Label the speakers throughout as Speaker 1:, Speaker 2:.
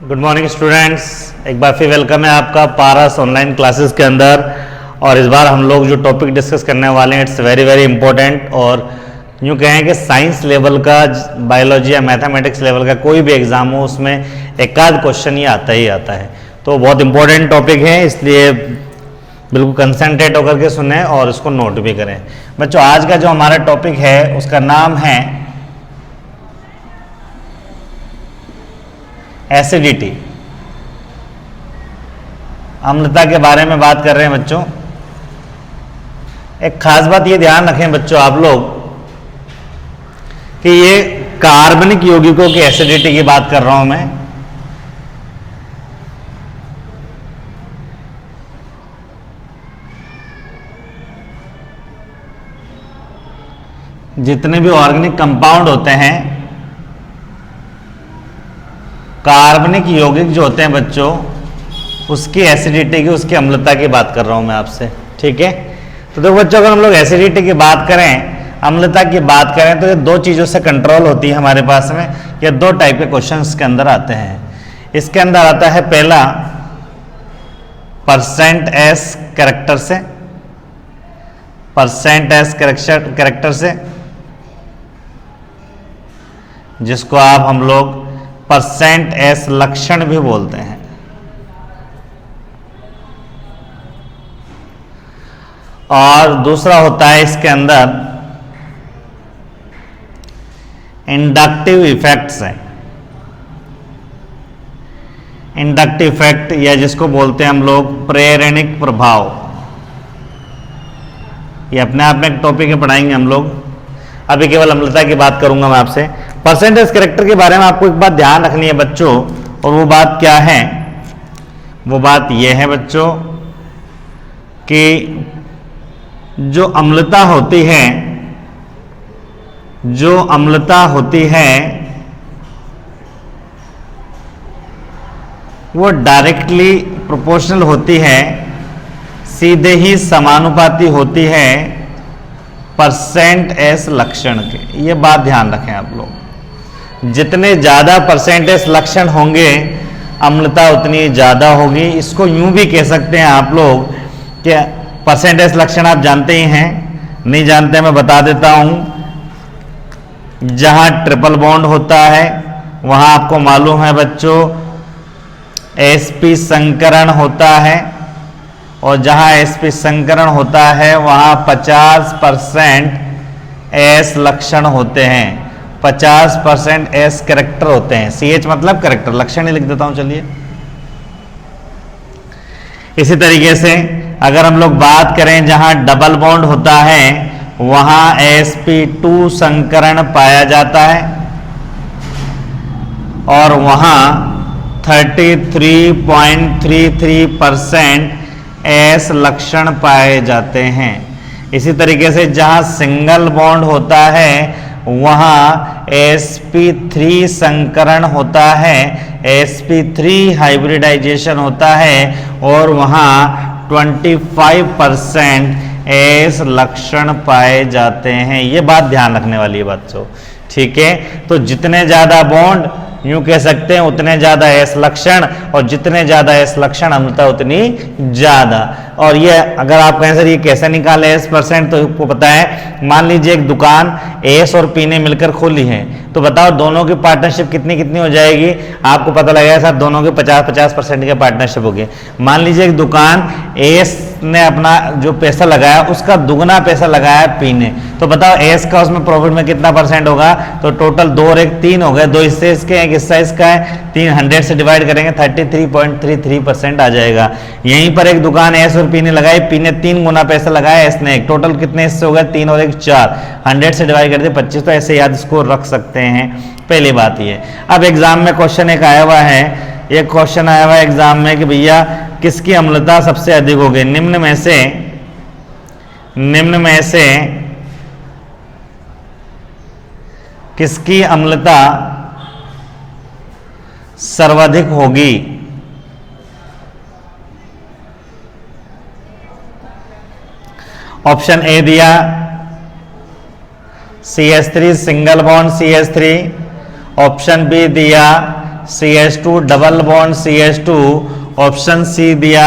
Speaker 1: Good morning students, एक बार फिर welcome है आपका पारस ऑनलाइन क्लासेस के अंदर। और इस बार हम लोग जो टॉपिक डिस्कस करने वाले हैं इट्स वेरी वेरी इंपॉर्टेंट। और यूँ कहें कि साइंस लेवल का, बायोलॉजी या मैथमेटिक्स लेवल का कोई भी एग्जाम हो उसमें एक आध क्वेश्चन ही आता है। तो बहुत इंपॉर्टेंट टॉपिक है, इसलिए बिल्कुल कंसंट्रेट होकर के सुने और इसको नोट भी करें। बच्चों, आज का जो हमारा टॉपिक है उसका नाम है एसिडिटी। अम्लता के बारे में बात कर रहे हैं बच्चों। एक खास बात ये ध्यान रखें बच्चों आप लोग कि ये कार्बनिक यौगिकों की एसिडिटी की बात कर रहा हूं मैं। जितने भी ऑर्गेनिक कंपाउंड होते हैं, कार्बनिक यौगिक जो होते हैं बच्चों, उसकी एसिडिटी की, उसकी अम्लता की बात कर रहा हूं मैं आपसे। ठीक है, तो देखो बच्चों, अगर हम लोग एसिडिटी की बात करें, अम्लता की बात करें, तो ये दो चीज़ों से कंट्रोल होती है हमारे पास में। ये दो टाइप के क्वेश्चंस के अंदर आते हैं। इसके अंदर आता है पहला परसेंट एस कैरेक्टर से, परसेंट एस कैरेक्टर से, जिसको आप हम लोग परसेंट एस लक्षण भी बोलते हैं। और दूसरा होता है इसके अंदर इंडक्टिव इफेक्ट्स है। इंडक्टिव इफेक्ट या जिसको बोलते हैं हम लोग प्रेरणिक प्रभाव, ये अपने आप में एक टॉपिक है, पढ़ाएंगे हम लोग। अभी केवल अम्लता की बात करूंगा मैं आपसे। परसेंटेज कैरेक्टर के बारे में आपको एक बात ध्यान रखनी है बच्चों, और वो बात क्या है? वो बात ये है बच्चों कि जो अम्लता होती है, जो अम्लता होती है वो डायरेक्टली प्रोपोर्शनल होती है, सीधे ही समानुपाती होती है परसेंट एस लक्षण के। ये बात ध्यान रखें आप लोग। जितने ज़्यादा परसेंट एस लक्षण होंगे, अम्लता उतनी ज़्यादा होगी। इसको यूं भी कह सकते हैं आप लोग कि परसेंट एस लक्षण आप जानते ही हैं, नहीं जानते मैं बता देता हूं। जहां ट्रिपल बॉन्ड होता है वहां आपको मालूम है बच्चों sp संकरण होता है, और जहां sp संकरण होता है वहां 50% एस लक्षण होते हैं, 50% एस कैरेक्टर होते हैं। CH मतलब कैरेक्टर, लक्षण ही लिख देता हूं चलिए। इसी तरीके से अगर हम लोग बात करें जहां डबल बॉन्ड होता है वहां sp2 संकरण पाया जाता है, और वहां 33.33% एस लक्षण पाए जाते हैं। इसी तरीके से जहां सिंगल बॉन्ड होता है वहां sp3 संकरण होता है, sp3 हाइब्रिडाइजेशन होता है, और वहां 25% एस लक्षण पाए जाते हैं। ये बात ध्यान रखने वाली है बच्चों। ठीक है, तो जितने ज्यादा बॉन्ड यूं कह सकते हैं उतने ज्यादा एस लक्षण, और जितने ज्यादा एस लक्षण अम्लता उतनी ज्यादा। और ये अगर आप कहें सर ये कैसे निकाले एस परसेंट, तो आपको पता है, मान लीजिए एक दुकान एस और पी ने मिलकर खोली है, तो बताओ दोनों की पार्टनरशिप कितनी कितनी हो जाएगी? आपको पता लगेगा सर दोनों के 50-50% के पार्टनरशिप हो गए। मान लीजिए एक दुकान एस ने अपना जो पैसा लगाया उसका दुगना पैसा लगाया पी ने, तो बताओ एस का उसमें प्रॉफिट में कितना परसेंट होगा? तो टोटल 2 और 1 3 हो गए, 2 हिस्से इसके, एक हिस्सा इसका है। 300 से डिवाइड करेंगे 33.33% आ जाएगा। यहीं पर एक दुकान एस और पी ने लगाई, पी ने 3 गुना पैसा लगाया, एस ने 1, टोटल कितने हिस्से हो गए? 3 और 1 4, 100 से डिवाइड कर दिए 25। तो ऐसे याद इसको रख सकते हैं। पहली बात ये। अब एग्जाम में क्वेश्चन एक आया हुआ है, एक क्वेश्चन आया हुआ है एग्जाम में कि भैया किसकी अम्लता सबसे अधिक होगी? निम्न में से किसकी अम्लता सर्वाधिक होगी? ऑप्शन ए दिया CH3 single bond CH3, option B दिया CH2 double bond CH2, option C दिया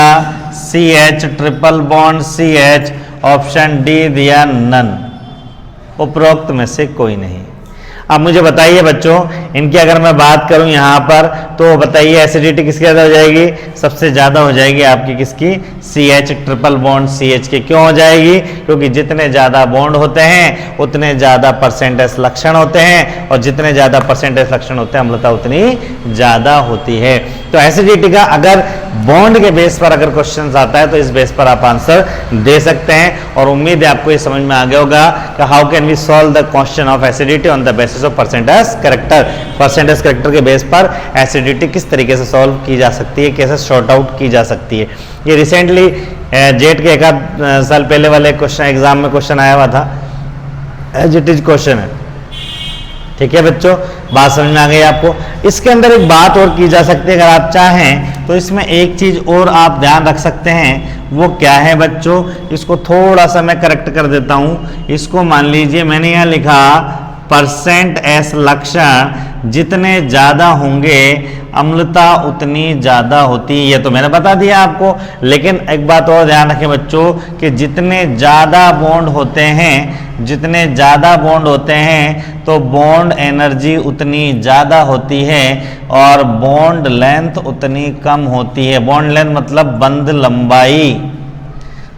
Speaker 1: CH triple bond CH, option D दिया नन। उपरोक्त में से कोई नहीं। अब मुझे बताइए बच्चों, इनकी अगर मैं बात करूं यहां पर, तो बताइए एसिडिटी किसके ज्यादा हो जाएगी? सबसे ज्यादा हो जाएगी आपकी किसकी? CH ट्रिपल बॉन्ड CH की। क्यों हो जाएगी? क्योंकि जितने ज्यादा बॉन्ड होते हैं उतने ज्यादा परसेंटेज लक्षण होते हैं, और जितने ज्यादा परसेंटेज लक्षण होते हैं अम्लता उतनी ज्यादा होती है। तो एसिडिटी का अगर बॉन्ड के बेस पर अगर क्वेश्चन आता है तो इस बेस पर आप आंसर दे सकते हैं। और उम्मीद है आपको ये समझ में आ गया होगा कि how can we solve the question of acidity on the basis of percentage character. Percentage character के बेस पर एसिडिटी किस तरीके से सॉल्व की जा सकती है, कैसे शॉर्ट आउट की जा सकती है। ये रिसेंटली जेट के एक आध साल पहले वाले क्वेश्चन एग्जाम में क्वेश्चन आया हुआ था, एज इट इज क्वेश्चन है। ठीक है बच्चों, बात समझ में आ गई आपको। इसके अंदर एक बात और की जा सकती है, अगर आप चाहें तो इसमें एक चीज और आप ध्यान रख सकते हैं। वो क्या है बच्चों? इसको थोड़ा सा मैं करेक्ट कर देता हूं। इसको मान लीजिए मैंने यहां लिखा परसेंट एस लक्षण जितने ज्यादा होंगे अम्लता उतनी ज्यादा होती है। ये तो मैंने बता दिया आपको, लेकिन एक बात और ध्यान रखें बच्चों कि जितने ज्यादा बॉन्ड होते हैं, जितने ज्यादा बॉन्ड होते हैं तो बॉन्ड एनर्जी उतनी ज्यादा होती है और बॉन्ड लेंथ उतनी कम होती है। बॉन्ड लेंथ मतलब बंध लंबाई।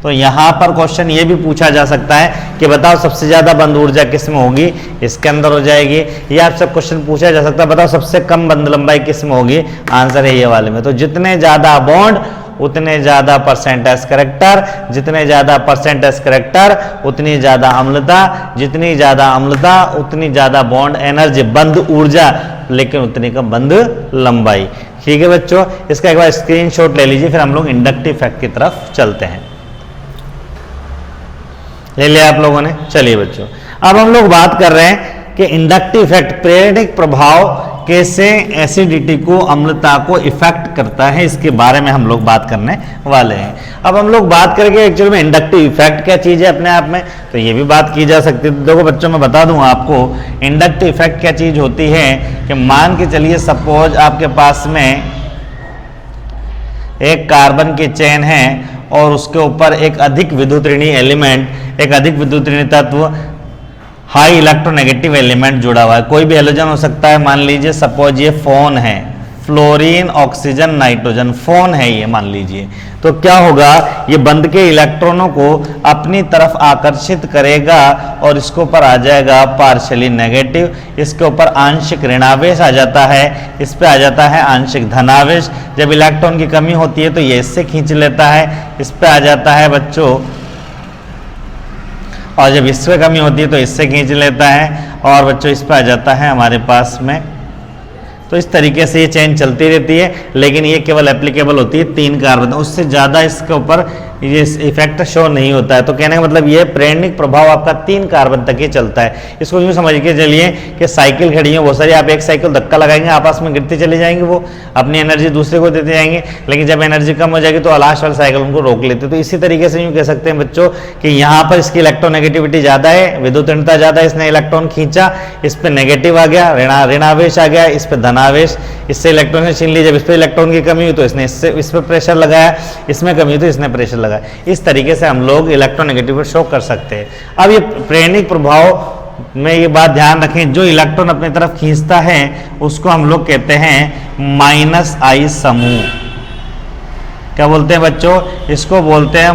Speaker 1: तो यहां पर क्वेश्चन ये भी पूछा जा सकता है कि बताओ सबसे ज्यादा बंध ऊर्जा किस में होगी? इसके अंदर हो जाएगी। ये आपसे क्वेश्चन पूछा जा सकता है बताओ सबसे कम बंध लंबाई किस में होगी? आंसर है ये वाले में। तो जितने ज्यादा बॉन्ड उतने ज्यादा परसेंटेज कैरेक्टर, जितने ज्यादा परसेंटेज कैरेक्टर उतनी ज्यादा अम्लता, जितनी ज्यादा अम्लता उतनी ज्यादा बॉन्ड एनर्जी, बंध ऊर्जा, लेकिन उतनी कम बंध लंबाई। ठीक है बच्चों, इसका एक बार स्क्रीनशॉट ले लीजिए, फिर हम लोग इंडक्टिव फैक्ट की तरफ चलते हैं। ले लिया आप लोगों ने? चलिए बच्चों, अब हम लोग बात कर रहे हैं कि इंडक्टिव इफेक्ट, प्रेरक प्रभाव कैसे एसिडिटी को, अम्लता को इफेक्ट करता है, इसके बारे में हम लोग बात करने वाले हैं। अब हम लोग बात करेंगे एक्चुअली में इंडक्टिव इफेक्ट क्या चीज है अपने आप में, तो ये भी बात की जा सकती है। देखो बच्चों, मैं बता दूं आपको इंडक्टिव इफेक्ट क्या चीज होती है कि मान के चलिए सपोज आपके पास में एक कार्बन की चेन है और उसके ऊपर एक अधिक विद्युत ऋणी एलिमेंट, एक अधिक विद्युत ऋणी तत्व, हाई इलेक्ट्रोनेगेटिव एलिमेंट जुड़ा हुआ है। कोई भी हेलोजन हो सकता है। मान लीजिए सपोज ये फोन है, फ्लोरीन ऑक्सीजन नाइट्रोजन, फोन है ये मान लीजिए। तो क्या होगा? ये बंध के इलेक्ट्रॉनों को अपनी तरफ आकर्षित करेगा और इसके ऊपर आ जाएगा पार्शियली नेगेटिव, इसके ऊपर आंशिक ऋणावेश आ जाता है, इस पे आ जाता है आंशिक धनावेश। जब इलेक्ट्रॉन की कमी होती है तो ये इससे खींच लेता है, इस पे आ जाता है बच्चों, और जब इससे कमी होती है तो इससे खींच लेता है, और बच्चों इस पे आ जाता है हमारे पास में। तो इस तरीके से ये चेन चलती रहती है, लेकिन ये केवल एप्लीकेबल होती है 3 कार्बन, उससे ज़्यादा इसके ऊपर ये इफेक्ट शो नहीं होता है। तो कहने का मतलब ये प्रेरणिक प्रभाव आपका 3 कार्बन तक ही चलता है। इसको यूँ समझ के चलिए कि साइकिल खड़ी है बहुत सारी, आप एक साइकिल धक्का लगाएंगे आपस में गिरती चली जाएंगी, वो अपनी एनर्जी दूसरे को देते जाएंगे, लेकिन जब एनर्जी कम हो जाएगी तो लास्ट वाली साइकिल उनको रोक लेते। तो इसी तरीके से यूँ कह सकते हैं बच्चों कि यहाँ पर इसकी इलेक्ट्रोनेगेटिविटी ज़्यादा है, विद्युत ऋणता ज़्यादा है, इसने इलेक्ट्रॉन खींचा, इस पर नेगेटिव आ गया, ऋणावेश आ गया, इस पर धनावेश, इससे इलेक्ट्रॉन से छीन लिया। जब इस पर इलेक्ट्रॉन की कमी हुई तो इसने इस पर प्रेशर लगाया, इसमें कमी हुई तो इसने प्रेशर लगाया। इस तरीके से हम लोग इलेक्ट्रोनेगेटिव शो कर सकते हैं। अब ये प्रेरणिक प्रभाव में ये बात ध्यान रखें, जो इलेक्ट्रॉन अपनी तरफ खींचता है उसको हम लोग कहते हैं -I समूह। क्या बोलते हैं बच्चों? इसको बोलते हैं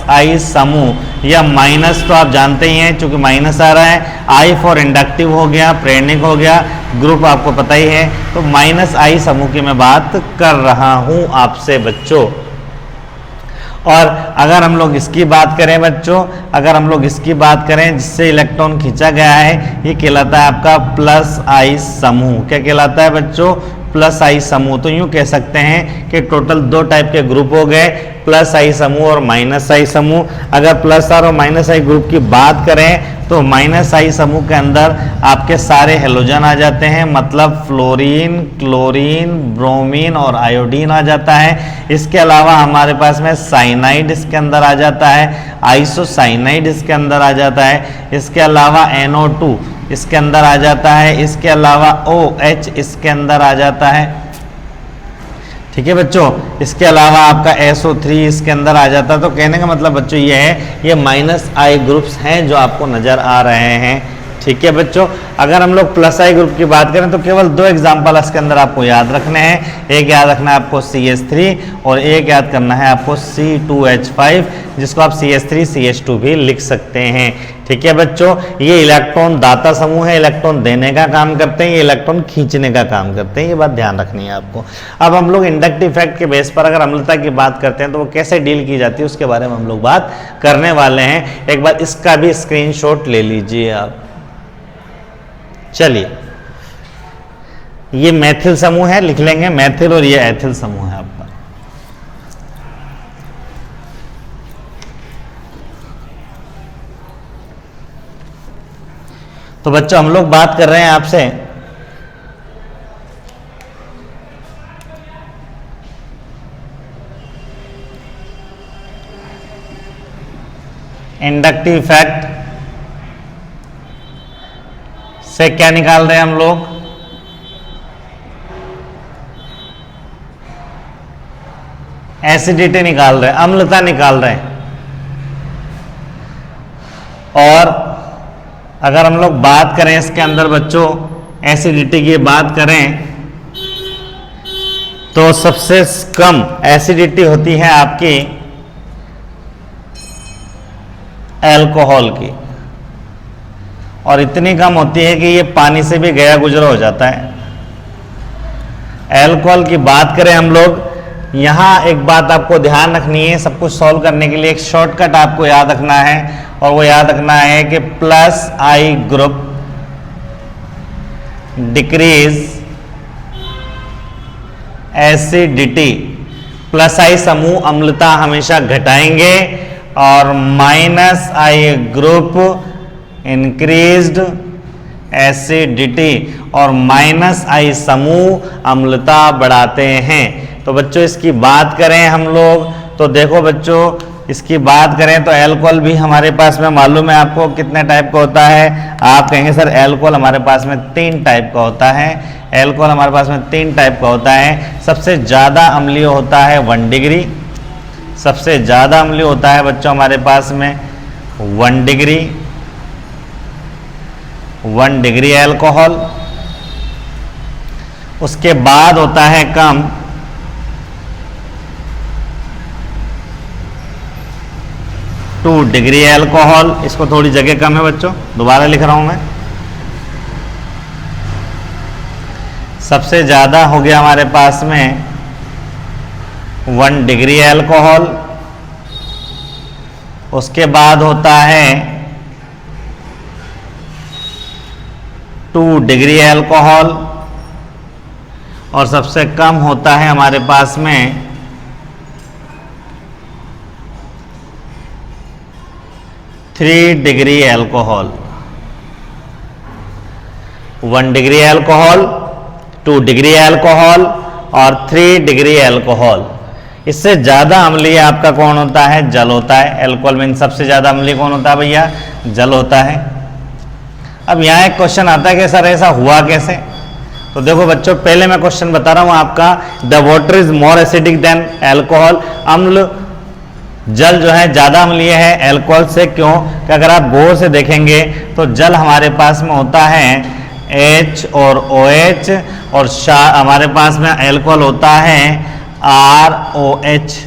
Speaker 1: -I समूह, या माइनस तो आप जानते ही हैं, चूंकि माइनस आ रहा है। I फॉर इंडक्टिव हो गया, प्रेरणिक हो गया, ग्रुप आपको पता ही है। तो -I समूह की मैं बात कर रहा हूं आपसे बच्चों। और अगर हम लोग इसकी बात करें बच्चों, अगर हम लोग इसकी बात करें जिससे इलेक्ट्रॉन खींचा गया है, ये कहलाता है आपका +I समूह। क्या कहलाता है बच्चों? +I समूह। तो यूं कह सकते हैं कि टोटल 2 टाइप के ग्रुप हो गए, +I समूह और -I समूह। अगर +R और -I ग्रुप की बात करें तो -I समूह के अंदर आपके सारे हेलोजन आ जाते हैं, मतलब फ्लोरीन, क्लोरीन, ब्रोमीन और आयोडीन आ जाता है। इसके अलावा हमारे पास में साइनाइड इसके अंदर आ जाता है, आइसोसाइनाइड इसके अंदर आ जाता है। इसके अलावा NO2 इसके अंदर आ जाता है, इसके अलावा OH इसके अंदर आ जाता है। ठीक है बच्चों, इसके अलावा आपका SO3 इसके अंदर आ जाता है। तो कहने का मतलब बच्चों ये है, ये -I ग्रुप्स हैं जो आपको नजर आ रहे हैं। ठीक है बच्चों, अगर हम लोग +I ग्रुप की बात करें तो केवल 2 एग्जाम्पल इसके अंदर आपको याद रखने हैं। एक याद रखना है आपको CH3 और एक याद करना है आपको C2H5, जिसको आप CH3CH2 भी लिख सकते हैं। ठीक है बच्चों, ये इलेक्ट्रॉन दाता समूह है, इलेक्ट्रॉन देने का काम करते हैं, ये इलेक्ट्रॉन खींचने का काम करते हैं। ये बात ध्यान रखनी है आपको। अब हम लोग इंडक्टिव इफेक्ट के बेस पर अगर अम्लता की बात करते हैं तो वो कैसे डील की जाती है उसके बारे में हम लोग बात करने वाले हैं। एक बार इसका भी स्क्रीनशॉट ले लीजिए आप। चलिए, ये मैथिल समूह है, लिख लेंगे मैथिल, और ये एथिल समूह है आपका। तो बच्चों हम लोग बात कर रहे हैं आपसे इंडक्टिव इफेक्ट से क्या निकाल रहे हैं हम लोग, एसिडिटी निकाल रहे हैं, अम्लता निकाल रहे हैं। और अगर हम लोग बात करें इसके अंदर बच्चों एसिडिटी की बात करें तो सबसे कम एसिडिटी होती है आपकी अल्कोहल की, और इतनी कम होती है कि ये पानी से भी गया गुजरा हो जाता है। अल्कोहल की बात करें हम लोग, यहाँ एक बात आपको ध्यान रखनी है, सब कुछ सॉल्व करने के लिए एक शॉर्टकट आपको याद रखना है, और वो याद रखना है कि +I group decrease acidity, +I समूह अम्लता हमेशा घटाएंगे, और -I ग्रुप इंक्रीज्ड एसिडिटी, और -I समूह अम्लता बढ़ाते हैं। तो बच्चों इसकी बात करें हम लोग तो देखो बच्चों, इसकी बात करें तो अल्कोहल भी हमारे पास में मालूम है आपको कितने टाइप का होता है। आप कहेंगे सर अल्कोहल हमारे पास में 3 टाइप का होता है। अल्कोहल हमारे पास में 3 टाइप का होता है। सबसे ज़्यादा अम्लीय होता है 1 डिग्री, सबसे ज़्यादा अम्लीय होता है बच्चों हमारे पास में 1 डिग्री, 1 डिग्री अल्कोहल। उसके बाद होता है कम 2 डिग्री अल्कोहल। इसको थोड़ी जगह कम है बच्चों, दोबारा लिख रहा हूं मैं। सबसे ज्यादा हो गया हमारे पास में 1 डिग्री अल्कोहल। उसके बाद होता है 2 डिग्री अल्कोहल, और सबसे कम होता है हमारे पास में 3 degree alcohol. 1 degree alcohol, 2 degree alcohol और 3 डिग्री अल्कोहल। इससे ज्यादा अम्लीय आपका कौन होता है? जल होता है। अल्कोहल में सबसे ज्यादा अम्लीय कौन होता है भैया? जल होता है। अब यहाँ एक क्वेश्चन आता है कि सर ऐसा हुआ कैसे? तो देखो बच्चों, पहले मैं क्वेश्चन बता रहा हूं आपका, the water is more acidic then alcohol. अम्ल जल जो है ज्यादा अम्लीय है अल्कोहल से। क्यों? कि अगर आप गौर से देखेंगे तो जल हमारे पास में होता है H और OH, और हमारे पास में अल्कोहल होता है ROH।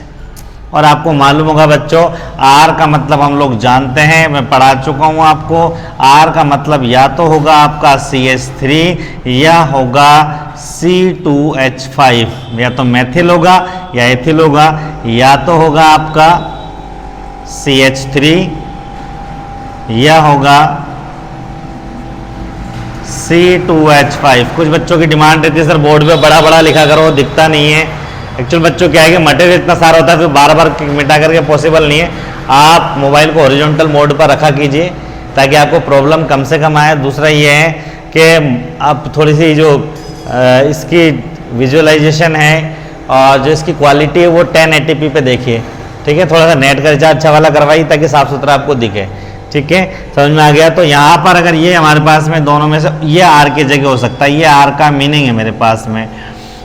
Speaker 1: और आपको मालूम होगा बच्चों, R का मतलब हम लोग जानते हैं, मैं पढ़ा चुका हूं आपको। R का मतलब या तो होगा आपका CH3 या होगा C2H5, या तो मैथिल होगा या एथिल होगा, या तो होगा आपका CH3 या होगा C2H5। कुछ बच्चों की डिमांड रहती है सर बोर्ड पे बड़ा बड़ा लिखा करो, दिखता नहीं है। एक्चुअल बच्चों क्या है कि मटेरियल इतना सारा होता है, फिर बार बार मिटा करके पॉसिबल नहीं है। आप मोबाइल को हॉरिजॉन्टल मोड पर रखा कीजिए ताकि आपको प्रॉब्लम कम से कम आए। दूसरा ये है कि आप थोड़ी सी जो इसकी विजुअलाइजेशन है और जो इसकी क्वालिटी है वो 1080p पे देखिए, ठीक है। थोड़ा सा नेट का रिचार्ज अच्छा वाला करवाइए ताकि साफ सुथरा आपको दिखे, ठीक है, समझ में आ गया। तो यहाँ पर अगर ये हमारे पास में दोनों में से ये आर की जगह हो सकता है, ये आर का मीनिंग है मेरे पास में।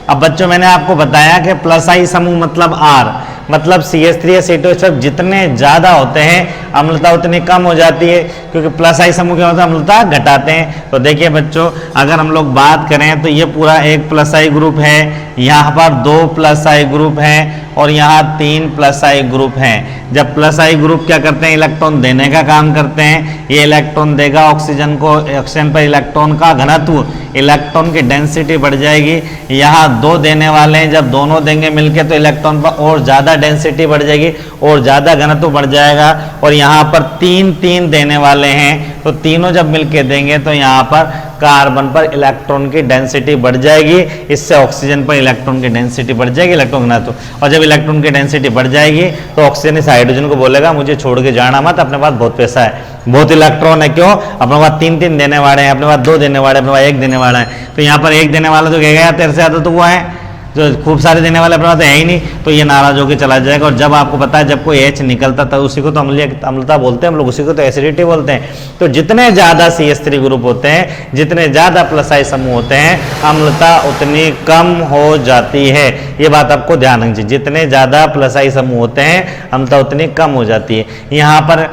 Speaker 1: अब बच्चों मैंने आपको बताया कि प्लस आई समूह मतलब आर, मतलब CH3 या C2H5 जितने ज़्यादा होते हैं अम्लता उतनी कम हो जाती है, क्योंकि प्लस आई समूह क्या होता है, अम्लता घटाते हैं। तो देखिए बच्चों, अगर हम लोग बात करें तो ये पूरा एक प्लस आई ग्रुप है, यहाँ पर 2 प्लस आई ग्रुप हैं और यहाँ 3 प्लस आई ग्रुप हैं। जब प्लस आई ग्रुप क्या करते हैं, इलेक्ट्रॉन देने का काम करते हैं। ये इलेक्ट्रॉन देगा ऑक्सीजन को, ऑक्सीजन पर इलेक्ट्रॉन का घनत्व, इलेक्ट्रॉन की डेंसिटी बढ़ जाएगी। यहाँ 2 देने वाले हैं, जब दोनों देंगे मिलके तो इलेक्ट्रॉन पर और ज़्यादा डेंसिटी बढ़ जाएगी और ज़्यादा घनत्व बढ़ जाएगा। और यहाँ पर 3 देने वाले हैं, तो तीनों जब मिलके देंगे तो यहाँ पर कार्बन पर इलेक्ट्रॉन की डेंसिटी बढ़ जाएगी, इससे ऑक्सीजन पर इलेक्ट्रॉन की डेंसिटी बढ़ जाएगी, इलेक्ट्रॉन घनत्व। और जब इलेक्ट्रॉन की डेंसिटी बढ़ जाएगी तो ऑक्सीजन इस हाइड्रोजन को बोलेगा मुझे छोड़ के जाना मत, अपने पास बहुत पैसा है, बहुत इलेक्ट्रॉन है, क्यों, अपने पास 3 देने वाले हैं, अपने पास 2 देने वाले, अपने पास 1 देने वाला है। तो यहाँ पर 1 देने वाला तो कहेगा यार तेरे से ज़्यादा तो वो है, जो खूब सारे देने वाले अपने पास है ही नहीं, तो ये नाराज होकर चला जाएगा। और जब आपको पता है जब कोई H निकलता था उसी को तो अम्लता बोलते हैं हम लोग, उसी को तो एसिडिटी बोलते हैं। तो जितने ज़्यादा CH3 ग्रुप होते हैं, जितने ज़्यादा प्लस आई समूह होते हैं, अम्लता उतनी कम हो जाती है। ये बात आपको ध्यान रखनी चाहिए, जितने ज़्यादा प्लस आई समूह होते हैं अम्लता उतनी कम हो जाती है। यहाँ पर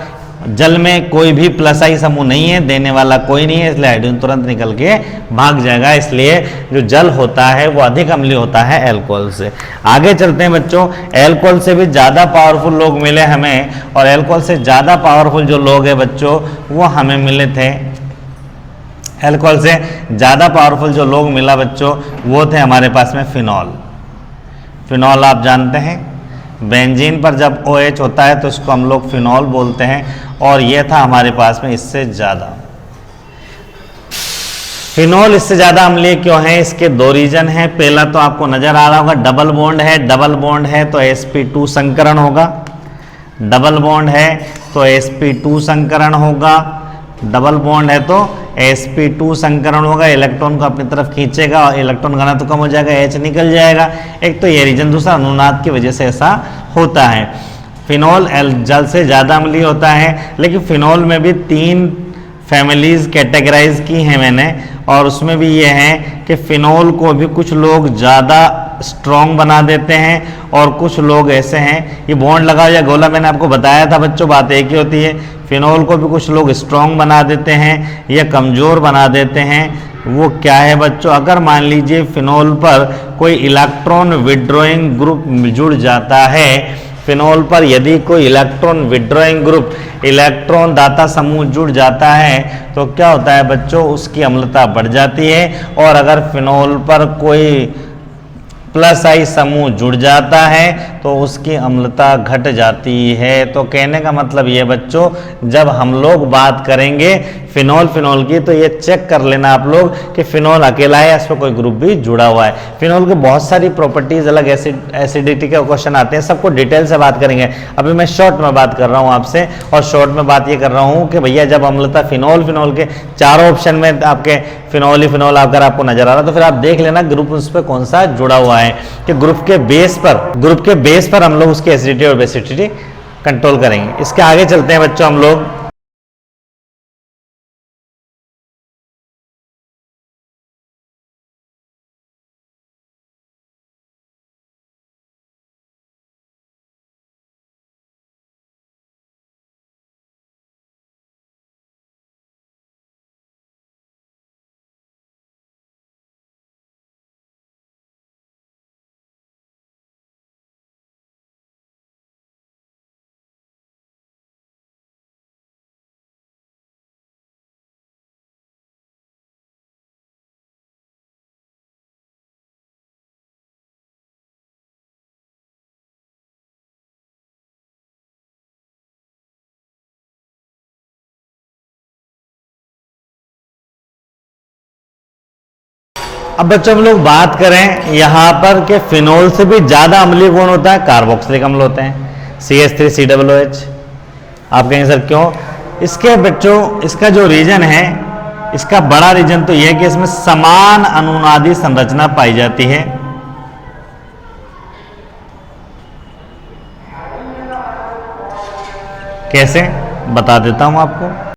Speaker 1: जल में कोई भी प्लस आई समूह नहीं है, देने वाला कोई नहीं है, इसलिए हाइड्रोजन तुरंत निकल के भाग जाएगा। इसलिए जो जल होता है वो अधिक अम्लीय होता है एल्कोहल से। आगे चलते हैं बच्चों, एल्कोहल से भी ज़्यादा पावरफुल लोग मिले हमें, और एल्कोहल से ज़्यादा पावरफुल जो लोग हैं बच्चों वो हमें मिले थे। एल्कोहल से ज़्यादा पावरफुल जो लोग मिला बच्चों वो थे हमारे पास में फिनॉल। फिनॉल आप जानते हैं, बेंजीन पर जब OH होता है तो इसको हम लोग फिनॉल बोलते हैं, और ये था हमारे पास में इससे ज़्यादा। फिनॉल इससे ज़्यादा अम्लीय क्यों है, इसके 2 रीजन हैं। पहला तो आपको नज़र आ रहा होगा, डबल बॉन्ड है, डबल बॉन्ड है तो sp2 संकरण होगा, डबल बॉन्ड है तो sp2 संकरण होगा, डबल बॉन्ड है तो sp2 संकरण होगा, इलेक्ट्रॉन को अपनी तरफ खींचेगा और इलेक्ट्रॉन घनत्व तो कम हो जाएगा, H निकल जाएगा। एक तो ये रीजन, दूसरा अनुनाद की वजह से ऐसा होता है। फिनॉल जल से ज़्यादा अम्लीय होता है, लेकिन फिनॉल में भी 3 फैमिलीज कैटेगराइज की हैं मैंने, और उसमें भी ये है कि फिनॉल को भी कुछ लोग ज़्यादा स्ट्रॉन्ग बना देते हैं और कुछ लोग ऐसे हैं, ये बॉन्ड लगा या गोला मैंने आपको बताया था बच्चों, बात एक ही होती है। फिनॉल को भी कुछ लोग स्ट्रॉन्ग बना देते हैं या कमज़ोर बना देते हैं। वो क्या है बच्चों, अगर मान लीजिए फिनॉल पर कोई इलेक्ट्रॉन विड्रॉइंग ग्रुप जुड़ जाता है, फिनॉल पर यदि कोई इलेक्ट्रॉन विड्रॉइंग ग्रुप, इलेक्ट्रॉन दाता समूह जुड़ जाता है तो क्या होता है बच्चों, उसकी अम्लता बढ़ जाती है। और अगर फिनॉल पर कोई प्लस आई समूह जुड़ जाता है तो उसकी अम्लता घट जाती है। तो कहने का मतलब ये बच्चों, जब हम लोग बात करेंगे फिनॉल की तो ये चेक कर लेना आप लोग कि फिनॉल अकेला है या इस पर कोई ग्रुप भी जुड़ा हुआ है। फिनॉल की बहुत सारी प्रॉपर्टीज, अलग एसिडिटी के क्वेश्चन आते हैं, सबको डिटेल से बात करेंगे। अभी मैं शॉर्ट में बात कर रहा हूँ आपसे, और शॉर्ट में बात ये कर रहा हूँ कि भैया जब अम्लता फिनॉल के चारों ऑप्शन में आपके फिनॉल ही फिनॉल अगर आपको नजर आ रहा तो फिर आप देख लेना ग्रुप उस पर कौन सा जुड़ा हुआ है, कि ग्रुप के बेस पर हम लोग उसकी एसिडिटी और बेसिडिटी कंट्रोल करेंगे। इसके आगे चलते हैं बच्चों हम लोग। अब बच्चों हम लोग बात करें यहाँ पर कि फिनॉल से भी ज़्यादा अम्लीय कौन होता है, कार्बोक्सिलिक अम्ल होते हैं, CH3COOH। आप कहेंगे सर क्यों, इसके बच्चों इसका जो रीजन है, इसका बड़ा रीजन तो यह है कि इसमें समान अनुनादी संरचना पाई जाती है। कैसे, बता देता हूं आपको।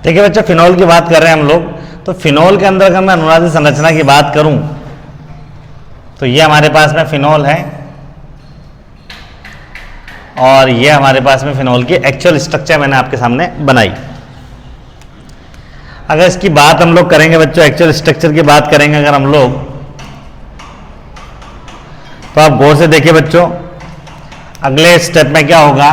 Speaker 1: देखिए बच्चों, फिनोल की बात कर रहे हैं हम लोग। तो फिनोल के अंदर अगर मैं अनुनादी संरचना की बात करूं तो ये हमारे पास में फिनोल है और ये हमारे पास में फिनोल की एक्चुअल स्ट्रक्चर मैंने आपके सामने बनाई। अगर इसकी बात हम लोग करेंगे बच्चों, एक्चुअल स्ट्रक्चर की बात करेंगे अगर हम लोग, तो आप गौर से देखिए बच्चों, अगले स्टेप में क्या होगा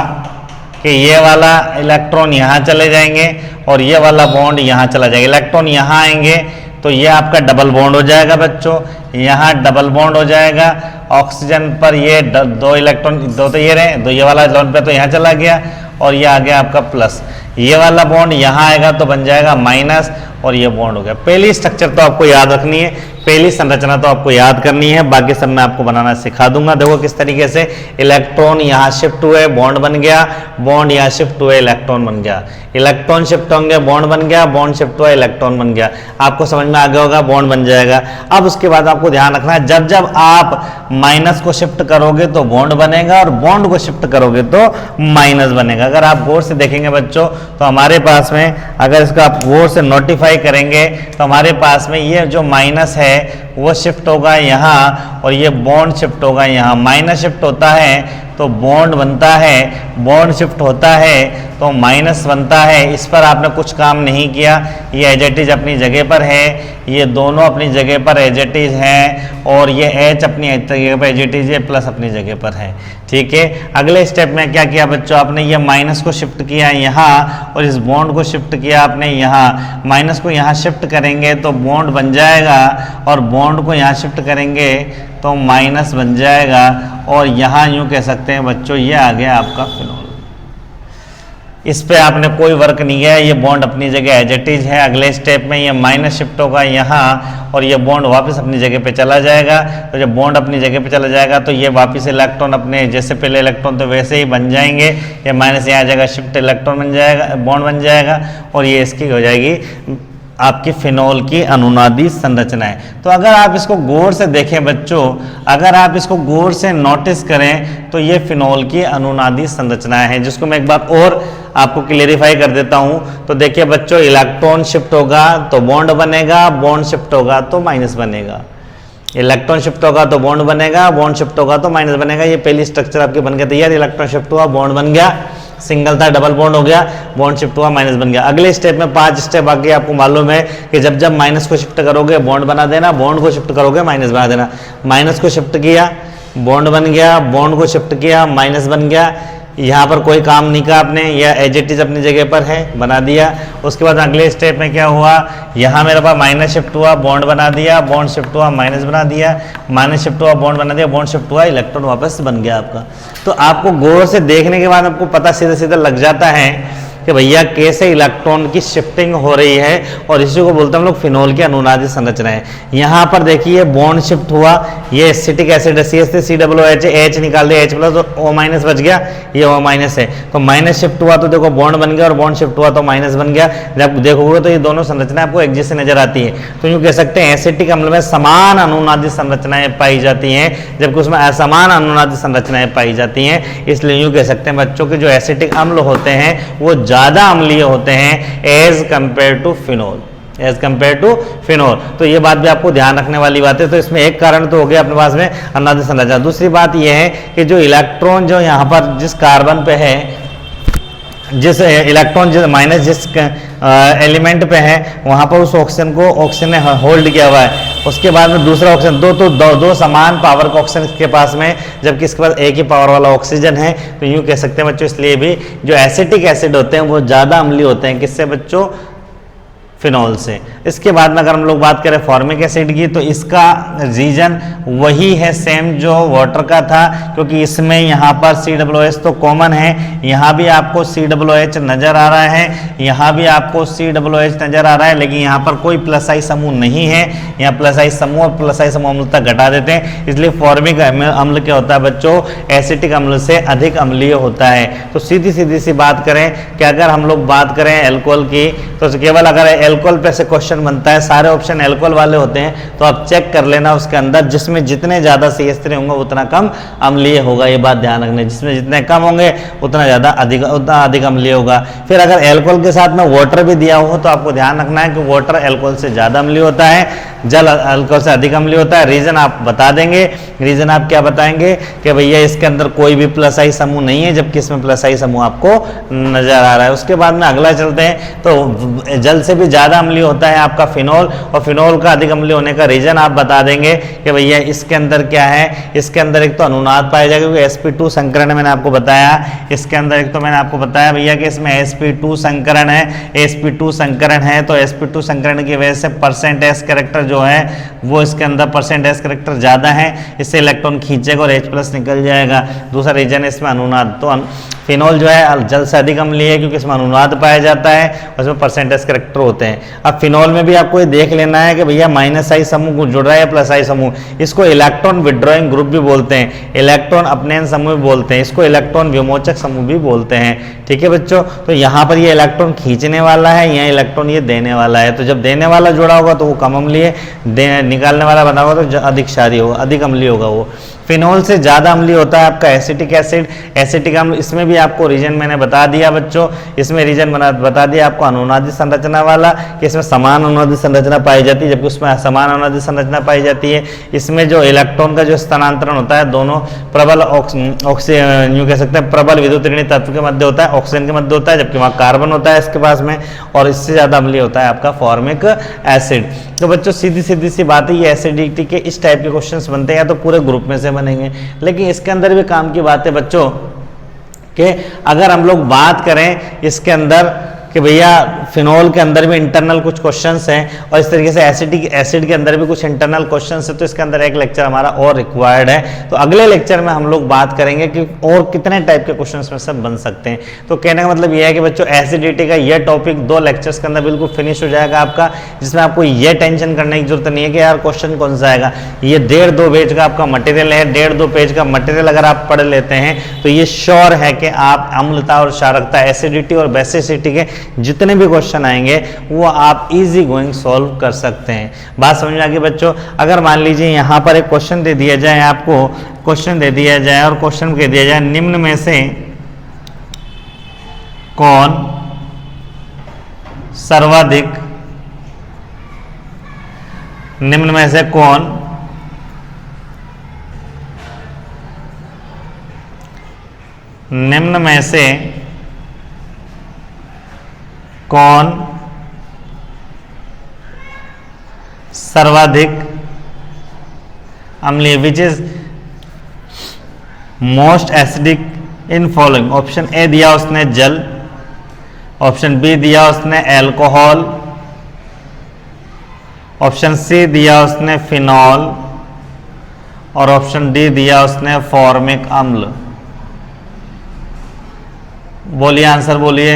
Speaker 1: कि ये वाला इलेक्ट्रॉन यहां चले जाएंगे और ये वाला बॉन्ड यहां चला जाएगा। इलेक्ट्रॉन यहां आएंगे तो ये आपका डबल बॉन्ड हो जाएगा बच्चों, यहाँ डबल बॉन्ड हो जाएगा। ऑक्सीजन पर ये दो इलेक्ट्रॉन, दो तो ये रहे, दो ये वाला इलेक्ट्रॉन पे तो यहाँ चला गया और ये आ गया आपका प्लस। ये वाला बॉन्ड यहाँ आएगा तो बन जाएगा माइनस और ये बॉन्ड हो गया। पहली स्ट्रक्चर तो आपको याद रखनी है, पहली संरचना तो आपको याद करनी है, बाकी सब मैं आपको बनाना सिखा दूंगा। देखो किस तरीके से इलेक्ट्रॉन यहाँ शिफ्ट हुए, बॉन्ड बन गया, बॉन्ड यहाँ शिफ्ट हुए, इलेक्ट्रॉन बन गया, इलेक्ट्रॉन शिफ्ट होंगे, बॉन्ड बन गया, बॉन्ड शिफ्ट हुआ, इलेक्ट्रॉन बन गया। आपको समझ में आ गया होगा, बॉन्ड बन जाएगा। अब उसके बाद आपको ध्यान रखना है, जब जब आप माइनस को शिफ्ट करोगे तो बॉन्ड बनेगा और बॉन्ड को शिफ्ट करोगे तो माइनस बनेगा। अगर आप गौर से देखेंगे बच्चों तो हमारे पास में, अगर इसका आप गौर से नोटिफाई करेंगे तो हमारे पास में ये जो माइनस है वो शिफ्ट होगा यहाँ और ये बॉन्ड शिफ्ट होगा यहाँ। माइनस शिफ्ट होता है तो बॉन्ड बनता है, बॉन्ड शिफ्ट होता है तो माइनस बनता है। इस पर आपने कुछ काम नहीं किया, ये एज इट इज अपनी जगह पर है, ये दोनों अपनी जगह पर एज इट इज हैं और ये एच अपनी जगह पर एज इट इज है, प्लस अपनी जगह पर है। ठीक है, अगले स्टेप में क्या किया बच्चों, आपने ये माइनस को शिफ्ट किया यहाँ और इस बॉन्ड को शिफ्ट किया आपने यहाँ। माइनस को यहाँ शिफ्ट करेंगे तो बॉन्ड बन जाएगा और बॉन्ड को यहाँ शिफ्ट करेंगे तो माइनस बन जाएगा और यहाँ यूँ कह सकते हैं बच्चों ये आ गया आपका फिनोल। इस पे आपने कोई वर्क नहीं है, ये बॉन्ड अपनी जगह एज इट इज है। अगले स्टेप में ये माइनस शिफ्ट होगा यहाँ और ये बॉन्ड वापस अपनी जगह पे चला जाएगा। तो जब बॉन्ड अपनी जगह पे चला जाएगा तो ये वापस इलेक्ट्रॉन अपने जैसे पहले इलेक्ट्रॉन तो वैसे ही बन जाएंगे। ये माइनस यहाँ आ जाएगा, शिफ्ट इलेक्ट्रॉन बन जाएगा, बॉन्ड बन जाएगा और ये इसकी हो जाएगी आपकी फिनोल की अनुनादी संरचना है। तो अगर आप इसको गौर से देखें बच्चों, अगर आप इसको गौर से नोटिस करें तो ये फिनोल की अनुनादी संरचनाएं हैं, जिसको मैं एक बार और आपको क्लियरिफाई कर देता हूं। तो देखिए बच्चों, इलेक्ट्रॉन शिफ्ट होगा तो बॉन्ड बनेगा, बॉन्ड शिफ्ट होगा तो माइनस बनेगा। इलेक्ट्रॉन शिफ्ट होगा तो बॉन्ड बनेगा, बॉन्ड शिफ्ट होगा तो माइनस बनेगा। ये पहली स्ट्रक्चर आपकी बन गया तैयार। इलेक्ट्रॉन शिफ्ट हुआ, बॉन्ड बन गया, सिंगल था डबल बॉन्ड हो गया, बॉन्ड शिफ्ट हुआ, माइनस बन गया। अगले स्टेप में 5 स्टेप बाकी आपको मालूम है कि जब जब माइनस को शिफ्ट करोगे बॉन्ड बना देना, बॉन्ड को शिफ्ट करोगे माइनस बना देना। माइनस को शिफ्ट किया, बॉन्ड बन गया, बॉन्ड को शिफ्ट किया, माइनस बन गया। यहाँ पर कोई काम नहीं किया आपने, या एज इट इज अपनी जगह पर है, बना दिया। उसके बाद अगले स्टेप में क्या हुआ, यहाँ मेरे पास माइनस शिफ्ट हुआ, बॉन्ड बना दिया, बॉन्ड शिफ्ट हुआ, माइनस बना दिया, माइनस शिफ्ट हुआ, बॉन्ड बना दिया, बॉन्ड शिफ्ट हुआ, इलेक्ट्रॉन वापस बन गया आपका। तो आपको गौर से देखने के बाद आपको पता सीधा सीधा लग जाता है कि भैया कैसे इलेक्ट्रॉन की शिफ्टिंग हो रही है, और इसी को बोलते हैं हम लोग फिनोल की अनुनादी संरचनाएं। यहाँ पर देखिए बॉन्ड शिफ्ट हुआ, ये एसिटिक एसिड है, CH3COOH, H निकाल दिया, H प्लस तो O माइनस बच गया, ये O माइनस है, तो माइनस शिफ्ट हुआ तो देखो बॉन्ड बन गया, और बॉन्ड शिफ्ट हुआ तो माइनस बन गया। जब देखोगे तो ये दोनों संरचनाएं आपको एक जैसे नजर आती है। तो यूँ कह सकते हैं एसिटिक अम्ल में समान अनुनादी संरचनाएं पाई जाती हैं, जबकि उसमें असमान अनुनादी संरचनाएं पाई जाती हैं। इसलिए यूँ कह सकते हैं बच्चों के जो एसिटिक अम्ल होते हैं वो ज्यादा अम्लीय होते हैं as compare to phenol, as compare to phenol. तो ये बात भी आपको ध्यान रखने वाली बात है। तो इसमें एक कारण तो हो गया अपने पास में अनुनादी संरचना। दूसरी बात ये है कि जो इलेक्ट्रॉन जो यहाँ पर जिस कार्बन पे है, जिस इलेक्ट्रॉन जिस माइनस जिस एलिमेंट पे है वहाँ पर उस ऑक्सीजन को ऑक्सीजन ने होल्ड किया हुआ है। उसके बाद में दूसरा ऑक्सीजन, दो समान पावर का ऑक्सीजन इसके पास में, जबकि इसके पास एक ही पावर वाला ऑक्सीजन है। तो यूँ कह सकते हैं बच्चों इसलिए भी जो एसिटिक एसिड होते हैं वो ज़्यादा अम्लीय होते हैं। किससे बच्चों? फिनॉल से। इसके बाद में अगर हम लोग बात करें फॉर्मिक एसिड की, तो इसका रीजन वही है सेम जो वाटर का था, क्योंकि इसमें यहाँ पर COOH तो कॉमन है, यहाँ भी आपको COOH नजर आ रहा है, यहाँ भी आपको COOH नजर आ रहा है, लेकिन यहाँ पर कोई प्लस आई समूह नहीं है। यहाँ प्लस आई समूह और प्लस आई समूह अम्लता घटा देते हैं, इसलिए फॉर्मिक अम्ल क्या होता है बच्चों? एसिटिक अम्ल से अधिक अम्लीय होता है। तो सीधी सीधी सी बात करें कि अगर हम लोग बात करें एल्कोहल की, तो केवल अगर एल्कोहल पे से क्वेश्चन बनता है, सारे ऑप्शन एल्कोहल वाले होते हैं, तो आप चेक कर लेना उसके अंदर जिसमें जितने ज्यादा CH3 होंगे उतना कम अम्लीय होगा। ये बात ध्यान रखना, जिसमें जितने कम होंगे उतना अधिक अम्लीय होगा। फिर अगर एल्कोहल के साथ में वाटर भी दिया हो तो आपको ध्यान रखना है कि वाटर एल्कोहल से ज्यादा अम्लीय होता है, जल अल्कोहल से अधिक अम्लीय होता है। रीजन आप बता देंगे, रीजन आप क्या बताएंगे कि भैया इसके अंदर कोई भी प्लस आई समूह नहीं है, जबकि इसमें प्लस आई समूह आपको नजर आ रहा है। उसके बाद में अगला चलते हैं, तो जल से भी ज्यादा अम्लीय होता है आपका फिनोल, और फिनोल का अधिक अम्लीय होने का रीजन आप बता देंगे कि भैया इसके अंदर क्या है। इसके अंदर एक तो अनुनाद पाया जाएगा, क्योंकि sp2 संकरण है, मैंने आपको बताया। इसके अंदर एक तो मैंने आपको बताया भैया कि इसमें sp2 संकरण है, sp2 संकरण है, तो sp2 संकरण की वजह से परसेंट एस कैरेक्टर जो है वो इसके अंदर परसेंट एस कैरेक्टर ज्यादा है, इससे इलेक्ट्रॉन खींचेगा और H प्लस निकल जाएगा। दूसरा रीजन है इसमें अनुनाद, तो फिनोल जो है जल से अधिक अम्लीय है, क्योंकि इसमें अनुनाद पाया जाता है और इसमें परसेंटेज कैरेक्टर होते हैं। अब फिनोल में भी आपको ये देख लेना है कि भैया माइनस आई समूह जुड़ रहा है या प्लस आई समूह। इसको इलेक्ट्रॉन विड्रॉइंग ग्रुप भी बोलते हैं, इलेक्ट्रॉन अपनयन समूह भी बोलते हैं, इसको इलेक्ट्रॉन विमोचक समूह भी बोलते हैं। ठीक है बच्चों, तो यहाँ पर ये इलेक्ट्रॉन खींचने वाला है, यहाँ इलेक्ट्रॉन ये देने वाला है। तो जब देने वाला जुड़ा होगा तो वो कम अम्लीय, निकालने वाला बना होगा तो अधिक क्षारीय होगा, अधिक अम्लीय होगा वो। फिनोल से ज्यादा अम्लीय होता है आपका एसिटिक एसिड, एसिटिक अम्ल। इसमें भी आपको रीजन मैंने बता दिया बच्चों, इसमें रीजन बता दिया आपको अनुनादी संरचना वाला, कि इसमें समान अनुनादी संरचना पाई जाती है, जबकि उसमें असमान अनुनादी संरचना पाई जाती है। इसमें जो इलेक्ट्रॉन का जो स्थानांतरण होता है दोनों प्रबल यूँ कह सकते हैं प्रबल विद्युत ऋणी तत्व के मध्य होता है, ऑक्सीजन के मध्य होता है, जबकि वहाँ कार्बन होता है इसके पास में, और इससे ज्यादा अम्लीय होता है आपका फॉर्मिक एसिड। तो बच्चों सीधी सीधी सी बात है, ये एसिडिटी के इस टाइप के क्वेश्चंस बनते हैं, या तो पूरे ग्रुप में से बनेंगे। लेकिन इसके अंदर भी काम की बात है बच्चों कि अगर हम लोग बात करें इसके अंदर कि भैया फिनोल के अंदर भी इंटरनल कुछ क्वेश्चंस हैं, और इस तरीके से एसिटिक एसिड के अंदर भी कुछ इंटरनल क्वेश्चंस है, तो इसके अंदर एक लेक्चर हमारा और रिक्वायर्ड है। तो अगले लेक्चर में हम लोग बात करेंगे कि और कितने टाइप के क्वेश्चंस में सब बन सकते हैं। तो कहने का मतलब यह है कि बच्चों एसिडिटी का यह टॉपिक 2 लेक्चर्स के अंदर बिल्कुल फिनिश हो जाएगा आपका, जिसमें आपको यह टेंशन करने की जरूरत नहीं है कि यार क्वेश्चन कौन सा आएगा। ये 1.5-2 पेज का आपका मटेरियल है, 1.5-2 पेज का मटेरियल अगर आप पढ़ लेते हैं तो ये श्योर है कि आप अम्लता और क्षारकता, एसिडिटी और बेसिसिटी के जितने भी क्वेश्चन आएंगे वो आप इजी गोइंग सॉल्व कर सकते हैं। बात समझ में आ गई बच्चों। अगर मान लीजिए यहाँ पर एक क्वेश्चन दे दिया जाए, आपको क्वेश्चन दे दिया जाए और क्वेश्चन कह दिया जाए निम्न में से कौन सर्वाधिक, निम्न में से कौन निम्न में से कौन सर्वाधिक अम्लीय, which is most acidic in following, option A दिया उसने जल, ऑप्शन बी दिया उसने एल्कोहल, ऑप्शन सी दिया उसने फिनॉल और ऑप्शन डी दिया उसने फॉर्मिक अम्ल। बोलिए आंसर बोलिए।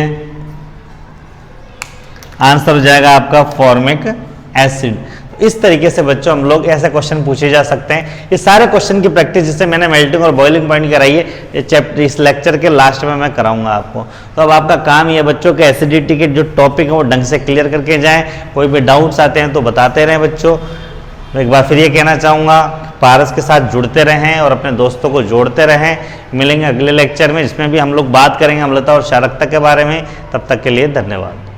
Speaker 1: आंसर हो जाएगा आपका फॉर्मिक एसिड। इस तरीके से बच्चों हम लोग ऐसे क्वेश्चन पूछे जा सकते हैं। ये सारे क्वेश्चन की प्रैक्टिस जिससे मैंने मेल्टिंग और बॉइलिंग पॉइंट कराई है, ये चैप्टर इस लेक्चर के लास्ट में मैं कराऊंगा आपको। तो अब आपका काम ये बच्चों के एसिडिटी के जो टॉपिक है वो ढंग से क्लियर करके जाएं। कोई भी डाउट्स आते हैं तो बताते रहें बच्चों। एक बार फिर ये कहना चाहूँगा, पारस के साथ जुड़ते रहें और अपने दोस्तों को जोड़ते रहें। मिलेंगे अगले लेक्चर में जिसमें भी हम लोग बात करेंगे अम्लता और क्षारकता के बारे में। तब तक के लिए धन्यवाद।